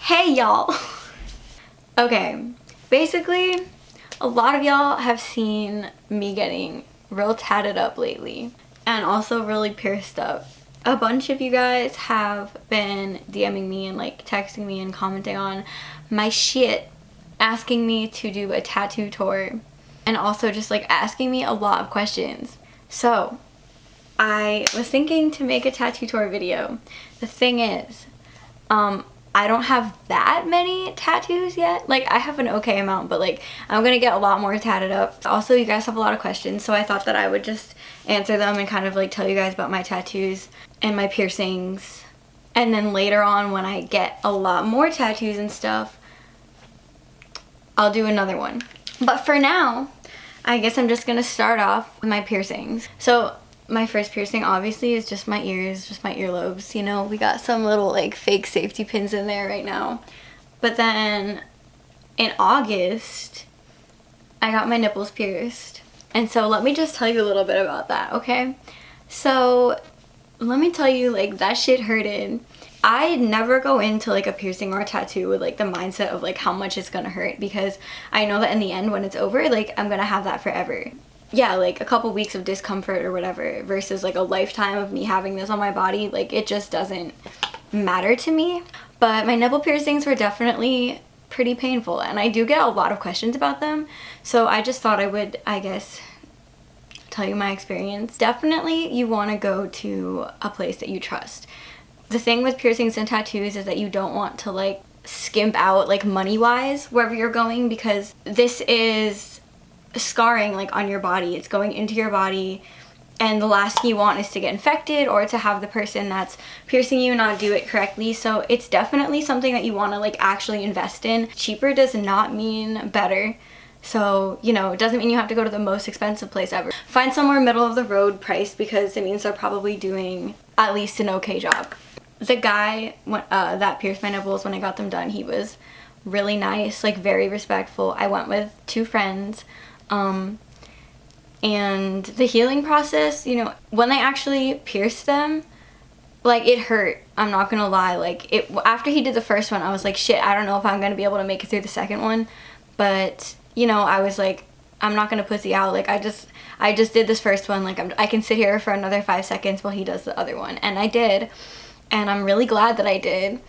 Hey y'all! Okay, basically, a lot of y'all have seen me getting real tatted up lately and also really pierced up. A bunch of you guys have been DMing me and like texting me and commenting on my shit, asking me to do a tattoo tour and also just like asking me a lot of questions. So I was thinking to make a tattoo tour video. The thing is, I don't have that many tattoos yet. Like, I have an okay amount, but like I'm gonna get a lot more tatted up. Also, you guys have a lot of questions, so I thought that I would just answer them and kind of like tell you guys about my tattoos and my piercings. And then later on, when I get a lot more tattoos and stuff, I'll do another one. But for now, I guess I'm just gonna start off with my piercings. So my first piercing obviously is just my ears, just my earlobes. You know, we got some little like fake safety pins in there right now. But then in August, I got my nipples pierced. And so let me just tell you a little bit about that, okay? So let me tell you, like, that shit hurted. I never go into like a piercing or a tattoo with like the mindset of like how much it's gonna hurt, because I know that in the end when it's over, like I'm gonna have that forever. Yeah, like a couple weeks of discomfort or whatever versus like a lifetime of me having this on my body, like it just doesn't matter to me. But my nipple piercings were definitely pretty painful and I do get a lot of questions about them. So I just thought I would, I guess, tell you my experience. Definitely you want to go to a place that you trust. The thing with piercings and tattoos is that you don't want to like skimp out like money-wise wherever you're going, because this is scarring like on your body. It's going into your body, and the last thing you want is to get infected or to have the person that's piercing you not do it correctly. So it's definitely something that you want to like actually invest in. Cheaper does not mean better. So, you know, it doesn't mean you have to go to the most expensive place ever. Find somewhere middle of the road price, because it means they're probably doing at least an okay job. The guy that pierced my nipples, when I got them done, he was really nice, like very respectful. I went with two friends. And the healing process, you know, when they actually pierced them, like it hurt. I'm not gonna lie. Like it, after he did the first one, I was like, shit, I don't know if I'm gonna be able to make it through the second one. But, you know, I was like, I'm not gonna pussy out. Like I just did this first one. Like I can sit here for another 5 seconds while he does the other one. And I did. And I'm really glad that I did.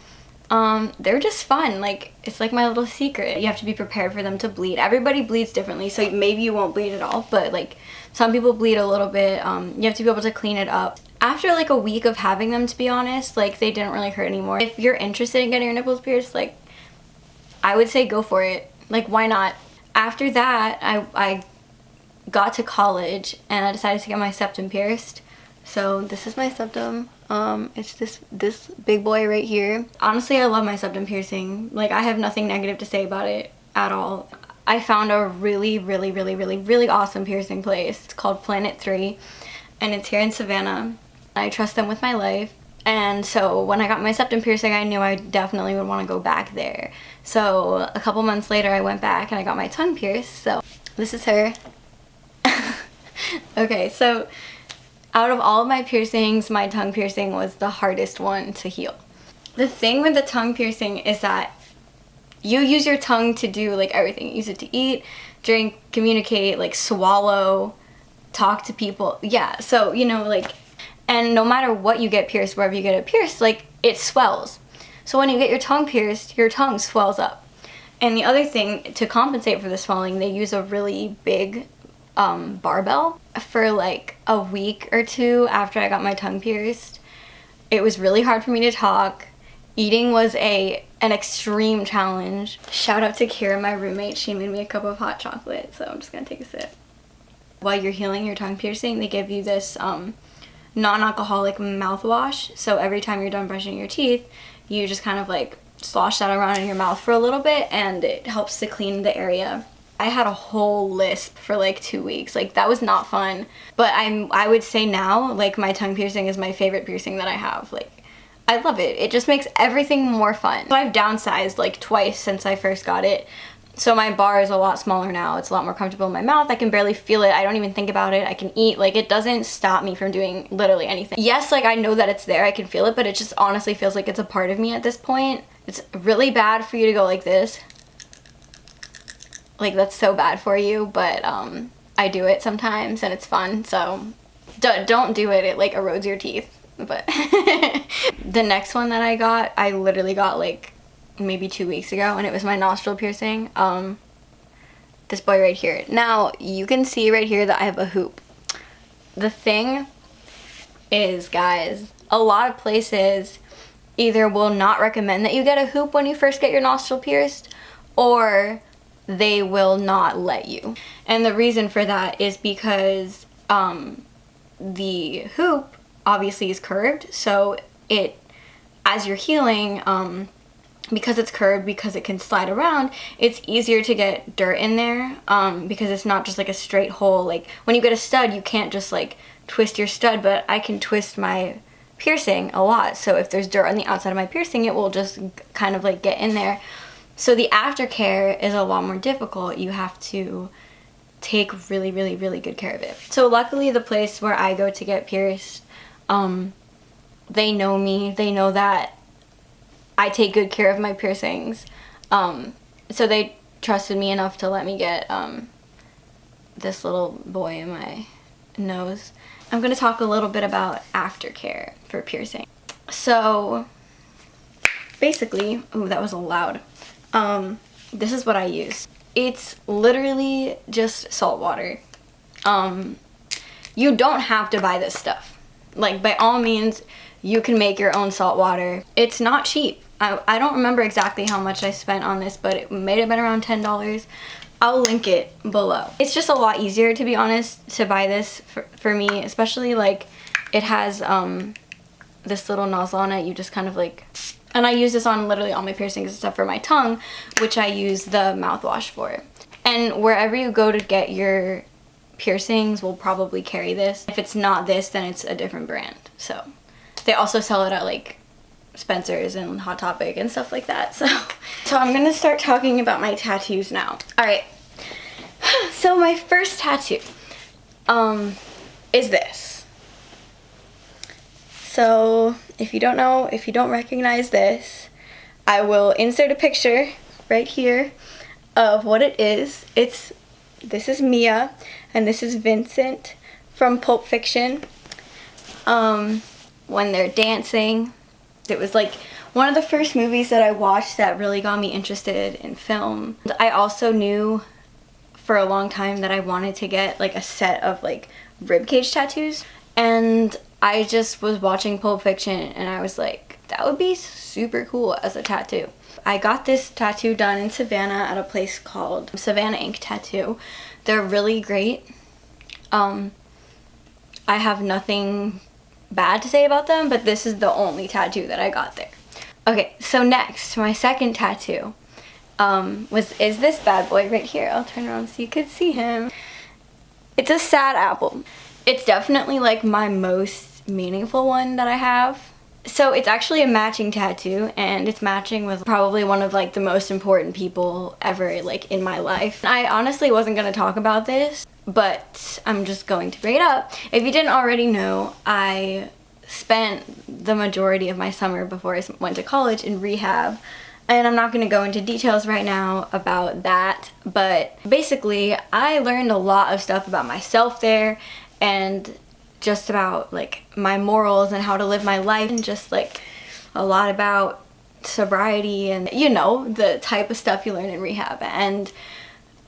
They're just fun. Like, it's like my little secret. You have to be prepared for them to bleed. Everybody bleeds differently, so maybe you won't bleed at all, but like some people bleed a little bit. You have to be able to clean it up. After like a week of having them, to be honest, like they didn't really hurt anymore. If you're interested in getting your nipples pierced, like I would say go for it. Like, why not? After that, I got to college and I decided to get my septum pierced. So this is my septum. It's this big boy right here. Honestly, I love my septum piercing. Like, I have nothing negative to say about it at all. I found a really awesome piercing place. It's called Planet 3 and it's here in Savannah. I trust them with my life. And so when I got my septum piercing, I knew I definitely would want to go back there. So a couple months later, I went back and I got my tongue pierced. So this is her. Okay, so out of all of my piercings, my tongue piercing was the hardest one to heal. The thing with the tongue piercing is that you use your tongue to do like everything. You use it to eat, drink, communicate, like swallow, talk to people. Yeah, so, you know, like, and no matter what you get pierced, wherever you get it pierced, like, it swells. So when you get your tongue pierced, your tongue swells up. And the other thing, to compensate for the swelling, they use a really big barbell. For like a week or two after I got my tongue pierced, it was really hard for me to talk. Eating was an extreme challenge. Shout out to Kira, my roommate. She made me a cup of hot chocolate, so I'm just gonna take a sip. While you're healing your tongue piercing, they give you this non-alcoholic mouthwash. So every time you're done brushing your teeth, you just kind of like slosh that around in your mouth for a little bit, and it helps to clean the area. I had a whole lisp for like 2 weeks. Like, that was not fun. But I would say now, like, my tongue piercing is my favorite piercing that I have. Like, I love it. It just makes everything more fun. So I've downsized like twice since I first got it. So my bar is a lot smaller now. It's a lot more comfortable in my mouth. I can barely feel it. I don't even think about it. I can eat. Like, it doesn't stop me from doing literally anything. Yes, like, I know that it's there. I can feel it, but it just honestly feels like it's a part of me at this point. It's really bad for you to go like this. Like, that's so bad for you, but I do it sometimes and it's fun, so don't do it. It like erodes your teeth. But the next one that I literally got like maybe 2 weeks ago, and it was my nostril piercing. This boy right here. Now you can see right here that I have a hoop. The thing is, guys, a lot of places either will not recommend that you get a hoop when you first get your nostril pierced, or they will not let you. And the reason for that is because the hoop obviously is curved, so it, as you're healing, because it's curved, because it can slide around, it's easier to get dirt in there, because it's not just like a straight hole. Like when you get a stud, you can't just like twist your stud, but I can twist my piercing a lot, so if there's dirt on the outside of my piercing, it will just kind of like get in there. So the aftercare is a lot more difficult. You have to take really, really, really good care of it. So luckily the place where I go to get pierced, they know me. They know that I take good care of my piercings. So they trusted me enough to let me get this little boy in my nose. I'm going to talk a little bit about aftercare for piercing. So basically, ooh, that was loud. This is what I use. It's literally just salt water. You don't have to buy this stuff. Like, by all means, you can make your own salt water. It's not cheap. I don't remember exactly how much I spent on this, but it may have been around $10. I'll link it below. It's just a lot easier, to be honest, to buy this for me, especially like it has this little nozzle on it. You just kind of like, and I use this on literally all my piercings except for my tongue, which I use the mouthwash for. And wherever you go to get your piercings will probably carry this. If it's not this, then it's a different brand. So they also sell it at like Spencer's and Hot Topic and stuff like that. So I'm gonna start talking about my tattoos now. All right. So my first tattoo is this. So if you don't know, if you don't recognize this, I will insert a picture right here of what it is. This is Mia and this is Vincent from Pulp Fiction. When they're dancing. It was like one of the first movies that I watched that really got me interested in film. I also knew for a long time that I wanted to get like a set of like ribcage tattoos, and I just was watching Pulp Fiction and I was like, that would be super cool as a tattoo. I got this tattoo done in Savannah at a place called Savannah Ink Tattoo. They're really great. I have nothing bad to say about them, but this is the only tattoo that I got there. Okay, so next, my second tattoo is this bad boy right here. I'll turn around so you could see him. It's a sad apple. It's definitely like my most meaningful one that I have. So it's actually a matching tattoo, and it's matching with probably one of like the most important people ever like in my life. I honestly wasn't gonna talk about this, but I'm just going to bring it up. If you didn't already know, I spent the majority of my summer before I went to college in rehab, and I'm not going to go into details right now about that, but basically I learned a lot of stuff about myself there, and just about like my morals and how to live my life, and just like a lot about sobriety and, you know, the type of stuff you learn in rehab. And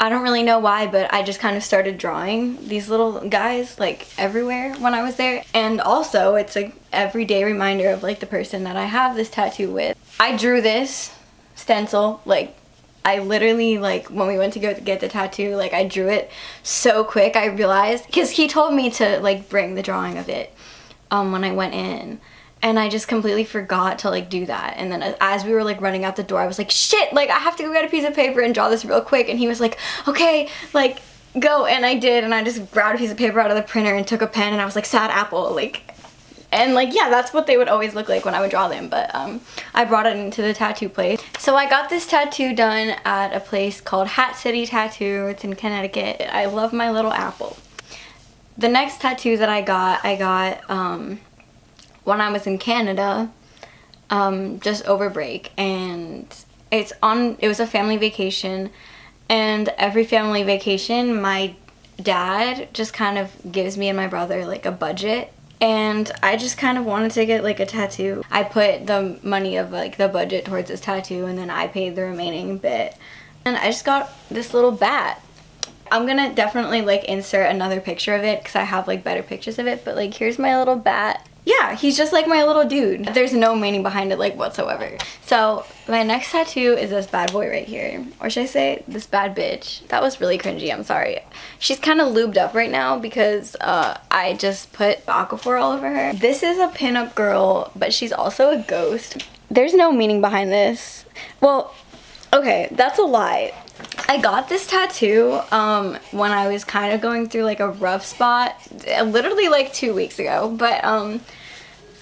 I don't really know why, but I just kind of started drawing these little guys like everywhere when I was there. And also it's an everyday reminder of like the person that I have this tattoo with. I drew this stencil, like I literally, like when we went to go get the tattoo, like I drew it so quick. I realized, because he told me to like bring the drawing of it when I went in, and I just completely forgot to like do that. And then as we were like running out the door, I was like, shit, like I have to go get a piece of paper and draw this real quick. And he was like, okay, like go. And I did, and I just grabbed a piece of paper out of the printer and took a pen, and I was like, sad apple, like. And like, yeah, that's what they would always look like when I would draw them, but I brought it into the tattoo place. So I got this tattoo done at a place called Hat City Tattoo. It's in Connecticut. I love my little apple. The next tattoo that I got when I was in Canada. just over break, and it was a family vacation, and every family vacation my dad just kind of gives me and my brother like a budget, and I just kind of wanted to get like a tattoo. I put the money of like the budget towards this tattoo, and then I paid the remaining bit, and I just got this little bat. I'm gonna definitely like insert another picture of it because I have like better pictures of it, but like here's my little bat. Yeah, he's just like my little dude. There's no meaning behind it like whatsoever. So my next tattoo is this bad boy right here. Or should I say this bad bitch? That was really cringy, I'm sorry. She's kind of lubed up right now because I just put Aquaphor all over her. This is a pinup girl, but she's also a ghost. There's no meaning behind this. Well, okay, that's a lie. I got this tattoo when I was kind of going through like a rough spot, literally like 2 weeks ago, but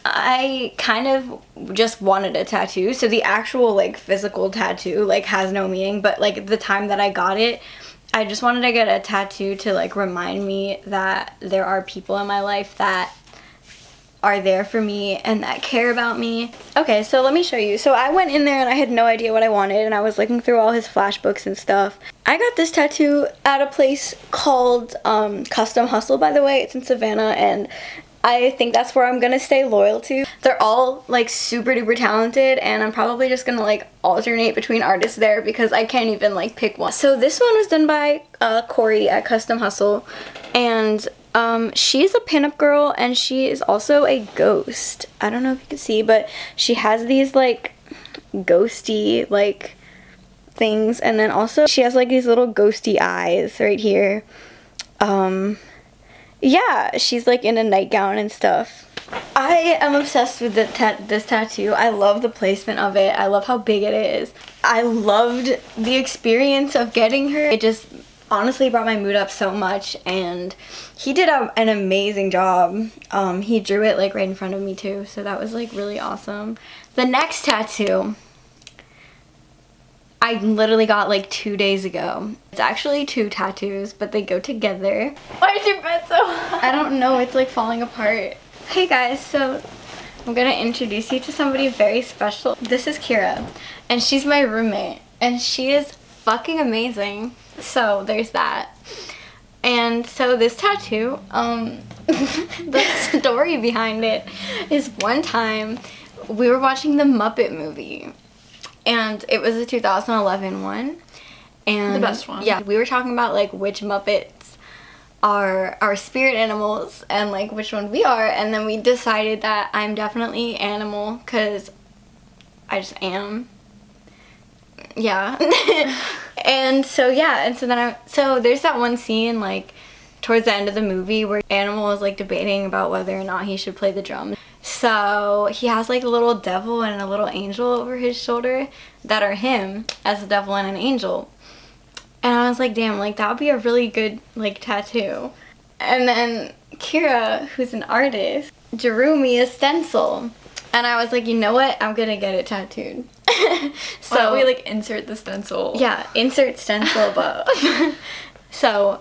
I kind of just wanted a tattoo, so the actual like physical tattoo like has no meaning, but like the time that I got it, I just wanted to get a tattoo to like remind me that there are people in my life that are there for me and that care about me. Okay, so let me show you. So I went in there and I had no idea what I wanted, and I was looking through all his flashbooks and stuff. I got this tattoo at a place called Custom Hustle, by the way. It's in Savannah, and I think that's where I'm gonna stay loyal to. They're all like super duper talented, and I'm probably just gonna like alternate between artists there because I can't even like pick one. So this one was done by Corey at Custom Hustle, and she's a pinup girl, and she is also a ghost. I don't know if you can see, but she has these like ghosty like things, and then also she has like these little ghosty eyes right here. Yeah, she's like in a nightgown and stuff. I am obsessed with this tattoo. I love the placement of it. I love how big it is. I loved the experience of getting her. It just honestly brought my mood up so much, and he did an amazing job. He drew it like right in front of me too, so that was like really awesome. The next tattoo I literally got like 2 days ago. It's actually 2 tattoos, but they go together. Why is your bed so high? I don't know, it's like falling apart. Hey guys, so I'm gonna introduce you to somebody very special. This is Kira, and she's my roommate, and she is fucking amazing. So there's that. And so this tattoo, the story behind it is one time we were watching the Muppet movie, and it was a 2011 one, and the best one. Yeah, we were talking about like which Muppets are our spirit animals and like which one we are, and then we decided that I'm definitely animal because I just am. Yeah. And so yeah, and so then so there's that one scene like towards the end of the movie where Animal is like debating about whether or not he should play the drums. So he has like a little devil and a little angel over his shoulder that are him as a devil and an angel. And I was like, damn, like that would be a really good like tattoo. And then Kira, who's an artist, drew me a stencil. And I was like, you know what? I'm gonna get it tattooed. So why don't we like insert the stencil? Yeah, insert stencil above. So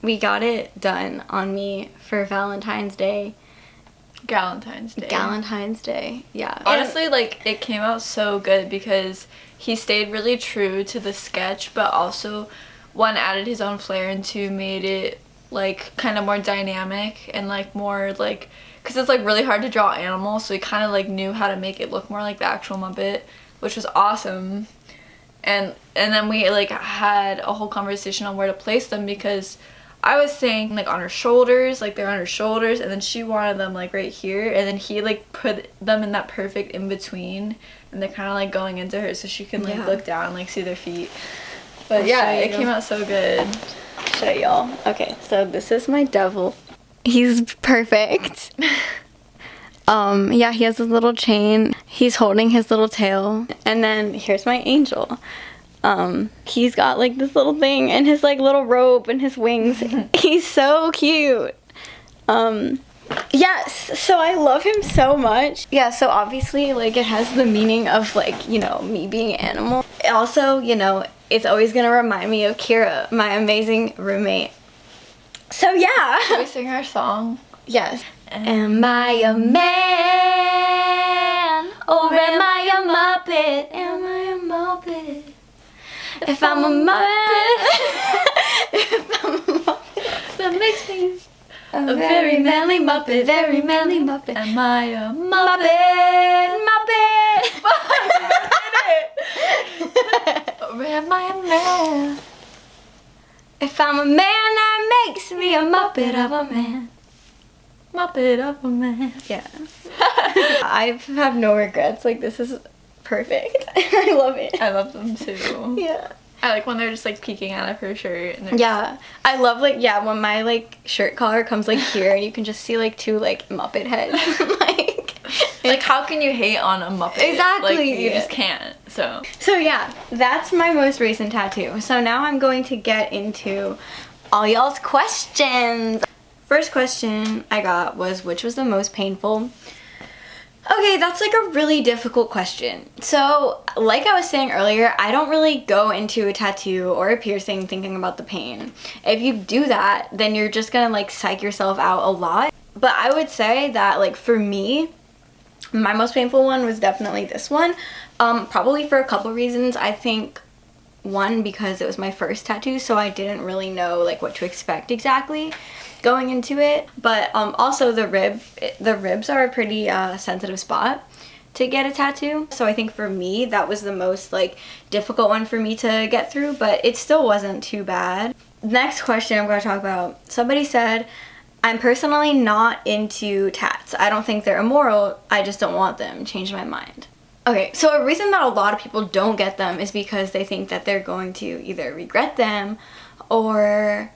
we got it done on me for Valentine's Day. Galentine's Day. Galentine's Day, yeah. Honestly, like it came out so good because he stayed really true to the sketch, but also one added his own flair and two made it like kind of more dynamic and like more like, because it's like really hard to draw animals, so he kind of like knew how to make it look more like the actual Muppet, which was awesome. And then we like had a whole conversation on where to place them, because I was saying like on her shoulders, like they're on her shoulders, and then she wanted them like right here, and then he like put them in that perfect in between, and they're kind of like going into her so she can like look down and like see their feet. But yeah, it came out so good. I'll show y'all. Okay, so this is my devil. He's perfect. Yeah, he has his little chain. He's holding his little tail. And then here's my angel. He's got like this little thing and his like little robe and his wings. He's so cute. Yes, so I love him so much. Yeah, so obviously like it has the meaning of like, you know, me being an animal. Also, you know, it's always gonna remind me of Kira, my amazing roommate. So yeah. Can we sing our song? Yes. Am I a man Or am I a Muppet? Am I a Muppet? If I'm a Muppet, if I'm a Muppet, That makes me a very manly Muppet, very manly Muppet. Am I a Muppet, Muppet. Or am I a man? If I'm a man, that makes me a Muppet of a man. Muppet of a man. Yeah. I have no regrets. Like, this is perfect. I love it. I love them too. Yeah. I like when they're just like peeking out of her shirt. And Yeah. I love, like, yeah, when my, like, shirt collar comes, like, here and you can just see, like, two, like, Muppet heads. Like, how can you hate on a Muppet? Exactly. Like, you just can't. So yeah, that's my most recent tattoo. So now I'm going to get into all y'all's questions. First question I got was, which was the most painful? Okay, that's like a really difficult question. So, like I was saying earlier, I don't really go into a tattoo or a piercing thinking about the pain. If you do that, then you're just gonna like psych yourself out a lot. But I would say that like for me, my most painful one was definitely this one. Probably for a couple reasons. I think one, because it was my first tattoo, so I didn't really know like what to expect exactly going into it. But also the ribs are a pretty sensitive spot to get a tattoo. So I think for me that was the most like difficult one for me to get through, but it still wasn't too bad. Next question I'm going to talk about. Somebody said, I'm personally not into tats. I don't think they're immoral. I just don't want them. Changed my mind. Okay, so a reason that a lot of people don't get them is because they think that they're going to either regret them or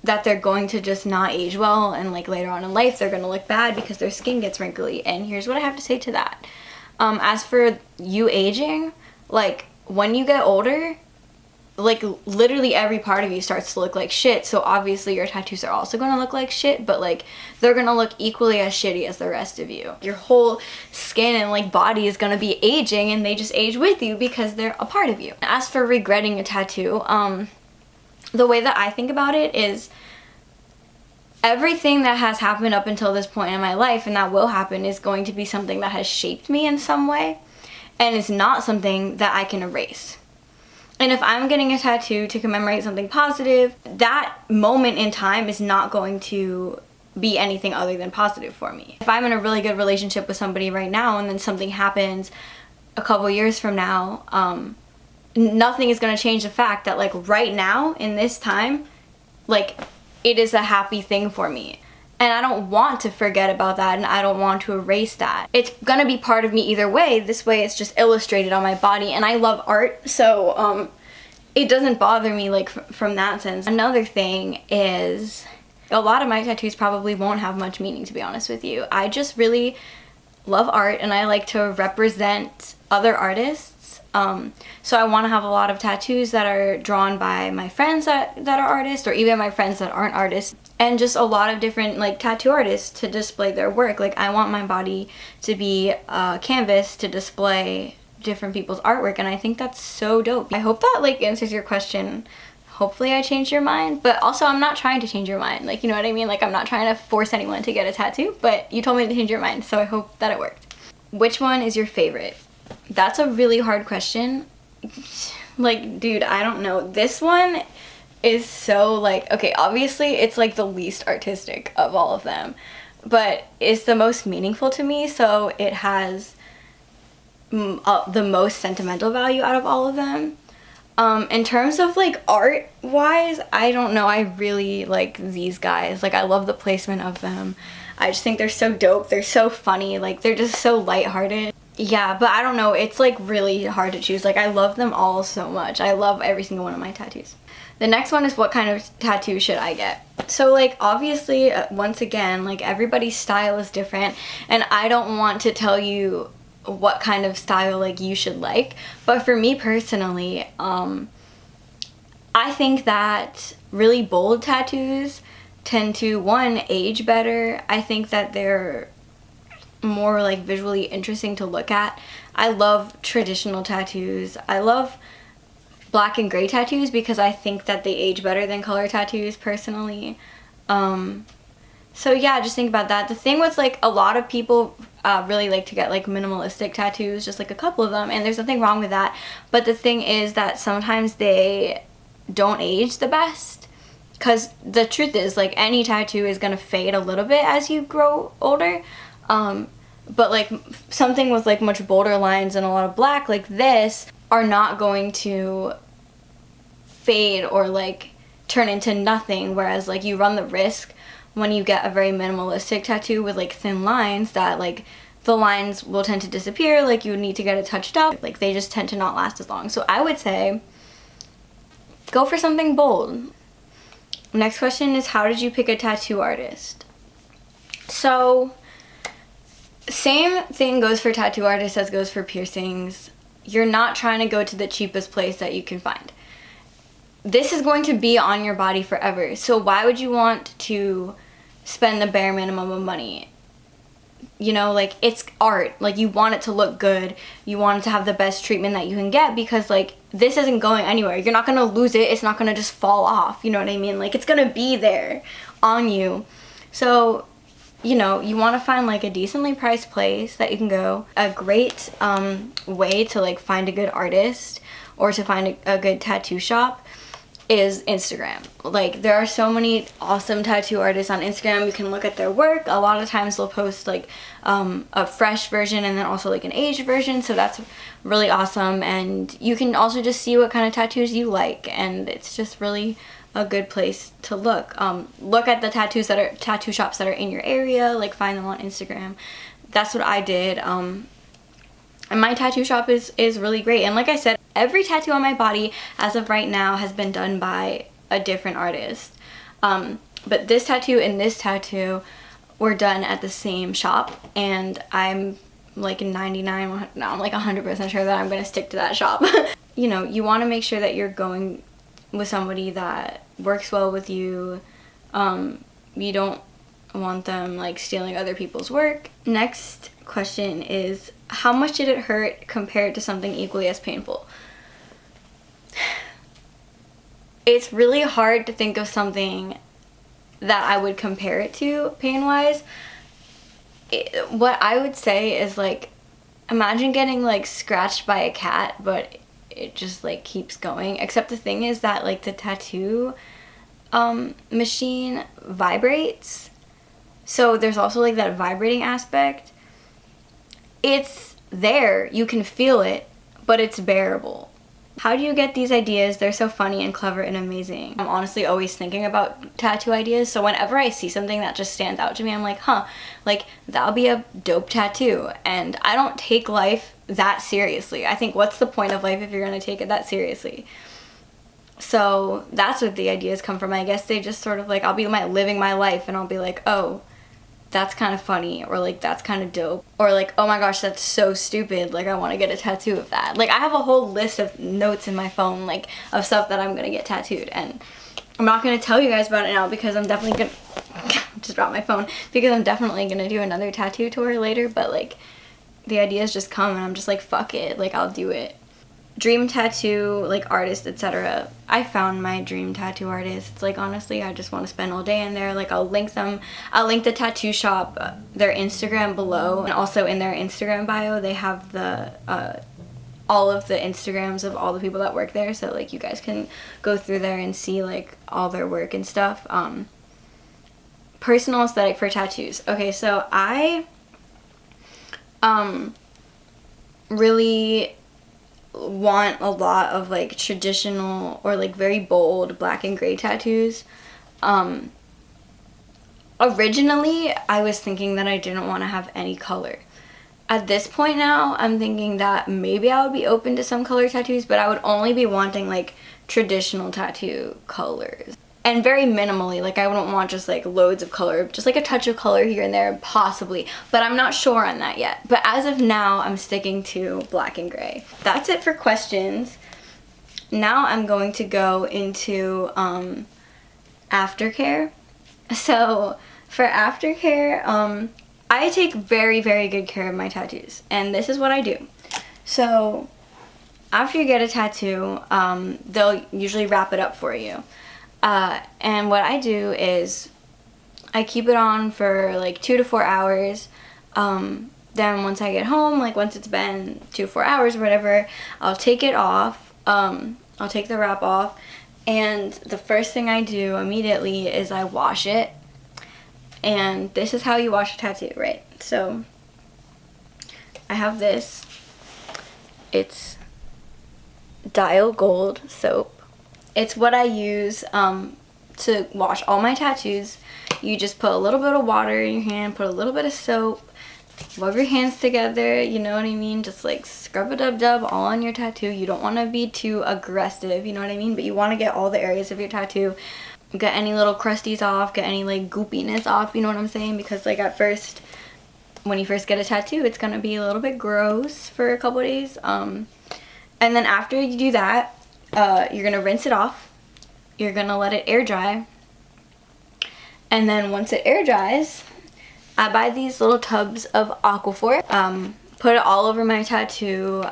that they're going to just not age well, and like later on in life they're going to look bad because their skin gets wrinkly. And here's what I have to say to that. As for you aging, like when you get older, like literally every part of you starts to look like shit, so obviously your tattoos are also going to look like shit, but like they're going to look equally as shitty as the rest of you. Your whole skin and like body is going to be aging, and they just age with you because they're a part of you. As for regretting a tattoo, the way that I think about it is everything that has happened up until this point in my life and that will happen is going to be something that has shaped me in some way, and it's not something that I can erase. And if I'm getting a tattoo to commemorate something positive, that moment in time is not going to be anything other than positive for me. If I'm in a really good relationship with somebody right now and then something happens a couple years from now, nothing is going to change the fact that like right now in this time, like it is a happy thing for me. And I don't want to forget about that, and I don't want to erase that. It's gonna be part of me either way. This way it's just illustrated on my body, and I love art, so it doesn't bother me like from that sense. Another thing is a lot of my tattoos probably won't have much meaning, to be honest with you. I just really love art, and I like to represent other artists. So I want to have a lot of tattoos that are drawn by my friends that are artists, or even my friends that aren't artists, and just a lot of different like tattoo artists to display their work. Like I want my body to be a canvas to display different people's artwork, and I think that's so dope. I hope that like answers your question. Hopefully I changed your mind, but also I'm not trying to change your mind. Like, you know what I mean? Like I'm not trying to force anyone to get a tattoo, but you told me to change your mind, so I hope that it worked. Which one is your favorite? That's a really hard question. Like, dude, I don't know. This one is so like, okay, obviously it's like the least artistic of all of them, but it's the most meaningful to me, so it has the most sentimental value out of all of them. In terms of like art wise, I don't know, I really like these guys. Like I love the placement of them. I just think they're so dope. They're so funny. Like they're just so lighthearted. Yeah, but I don't know, it's like really hard to choose. Like I love them all so much. I love every single one of my tattoos. The next one is, what kind of tattoo should I get? So like obviously once again, like everybody's style is different, and I don't want to tell you what kind of style like you should like, but for me personally, I think that really bold tattoos tend to, one, age better. I think that they're more like visually interesting to look at. I love traditional tattoos. I love black and gray tattoos because I think that they age better than color tattoos personally. So yeah, just think about that. The thing with like a lot of people really like to get like minimalistic tattoos, just like a couple of them, and there's nothing wrong with that. But the thing is that sometimes they don't age the best, because the truth is like any tattoo is gonna fade a little bit as you grow older. But like something with like much bolder lines and a lot of black like this are not going to fade or like turn into nothing, whereas like you run the risk when you get a very minimalistic tattoo with like thin lines that like the lines will tend to disappear, like you need to get it touched up, like they just tend to not last as long. So I would say go for something bold. Next question is, how did you pick a tattoo artist? So same thing goes for tattoo artists as goes for piercings. You're not trying to go to the cheapest place that you can find. This is going to be on your body forever, so why would you want to spend the bare minimum of money? You know, like, it's art. Like, you want it to look good. You want it to have the best treatment that you can get, because like this isn't going anywhere. You're not gonna lose it. It's not gonna just fall off. You know what I mean? Like, it's gonna be there on you. So, you know, you want to find like a decently priced place that you can go. A great way to like find a good artist or to find a good tattoo shop is Instagram. Like, there are so many awesome tattoo artists on Instagram. You can look at their work. A lot of times they'll post like a fresh version and then also like an aged version, so that's really awesome. And you can also just see what kind of tattoos you like, and it's just really a good place to look. Look at the tattoo shops that are in your area, like find them on Instagram. That's what I did. And my tattoo shop is really great. And like I said, every tattoo on my body as of right now has been done by a different artist. But this tattoo and this tattoo were done at the same shop, and I'm like 99, no, I'm like 100% sure that I'm gonna stick to that shop. You know, you want to make sure that you're going with somebody that works well with you. You don't want them like stealing other people's work. Next question is, how much did it hurt compared to something equally as painful? It's really hard to think of something that I would compare it to pain-wise. What I would say is, like, imagine getting like scratched by a cat, but it just like keeps going. Except the thing is that like the tattoo machine vibrates, so there's also like that vibrating aspect. It's there, you can feel it, but it's bearable. How do you get these ideas? They're so funny and clever and amazing. I'm honestly always thinking about tattoo ideas, so whenever I see something that just stands out to me, I'm like, huh, like that'll be a dope tattoo. And I don't take life that seriously. I think, what's the point of life if you're gonna take it that seriously? So that's where the ideas come from. I guess they just sort of like, I'll be living my life and I'll be like, oh, that's kind of funny, or like that's kind of dope, or like, oh my gosh, that's so stupid, like I want to get a tattoo of that. Like, I have a whole list of notes in my phone, like of stuff that I'm gonna get tattooed, and I'm not gonna tell you guys about it now because I'm definitely gonna just drop my phone, because I'm definitely gonna do another tattoo tour later. But like, the ideas just come and I'm just like, fuck it, like I'll do it. Dream tattoo, like artist, etc. I found my dream tattoo artist. Like, honestly, I just want to spend all day in there. Like, I'll link them. I'll link the tattoo shop, their Instagram below, and also in their Instagram bio they have the all of the Instagrams of all the people that work there, so like you guys can go through there and see like all their work and stuff. Personal aesthetic for tattoos. Okay, so I really want a lot of like traditional or like very bold black and gray tattoos. Originally I was thinking that I didn't want to have any color. At this point now, I'm thinking that maybe I would be open to some color tattoos, but I would only be wanting like traditional tattoo colors. And very minimally, like I wouldn't want just like loads of color, just like a touch of color here and there, possibly. But I'm not sure on that yet. But as of now, I'm sticking to black and gray. That's it for questions. Now I'm going to go into aftercare. So for aftercare, I take very, very good care of my tattoos. And this is what I do. So after you get a tattoo, they'll usually wrap it up for you. And what I do is I keep it on for like 2 to 4 hours. Then once I get home, like once it's been 2 to 4 hours or whatever, I'll take it off. I'll take the wrap off, and the first thing I do immediately is I wash it. And this is how you wash a tattoo, right? So I have this. It's Dial Gold soap. It's what I use to wash all my tattoos. You just put a little bit of water in your hand, put a little bit of soap, rub your hands together, you know what I mean? Just like scrub a dub all on your tattoo. You don't want to be too aggressive, you know what I mean? But you want to get all the areas of your tattoo. Get any little crusties off, get any like goopiness off, you know what I'm saying? Because like at first, when you first get a tattoo, it's gonna be a little bit gross for a couple days. And then after you do that, you're gonna rinse it off. You're gonna let it air dry. And then once it air dries, I buy these little tubs of Aquaphor. Put it all over my tattoo.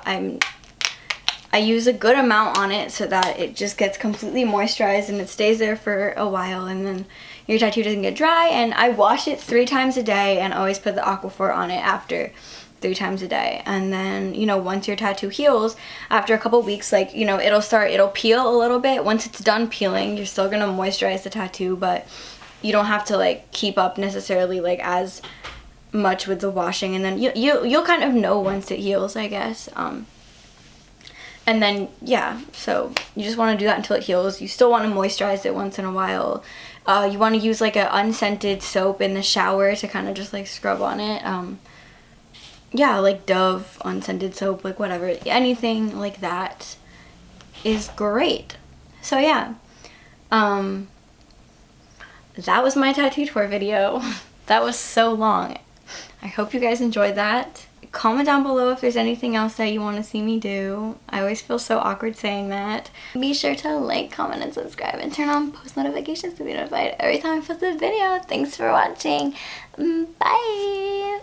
I use a good amount on it so that it just gets completely moisturized and it stays there for a while, and then your tattoo doesn't get dry. And I wash it 3 times a day and always put the Aquaphor on it after 3 times a day. And then, you know, once your tattoo heals, after a couple weeks, like, you know, it'll peel a little bit. Once it's done peeling, you're still gonna moisturize the tattoo, but you don't have to like keep up necessarily like as much with the washing. And then you'll kind of know once it heals, I guess. And then, yeah, so you just want to do that until it heals. You still want to moisturize it once in a while. You want to use like an unscented soap in the shower to kind of just like scrub on it. Yeah, like Dove unscented soap, like whatever. Anything like that is great. So yeah, that was my tattoo tour video. That was so long. I hope you guys enjoyed that. Comment down below if there's anything else that you want to see me do. I always feel so awkward saying that. Be sure to like, comment, and subscribe, and turn on post notifications to be notified every time I post a video. Thanks for watching. Bye!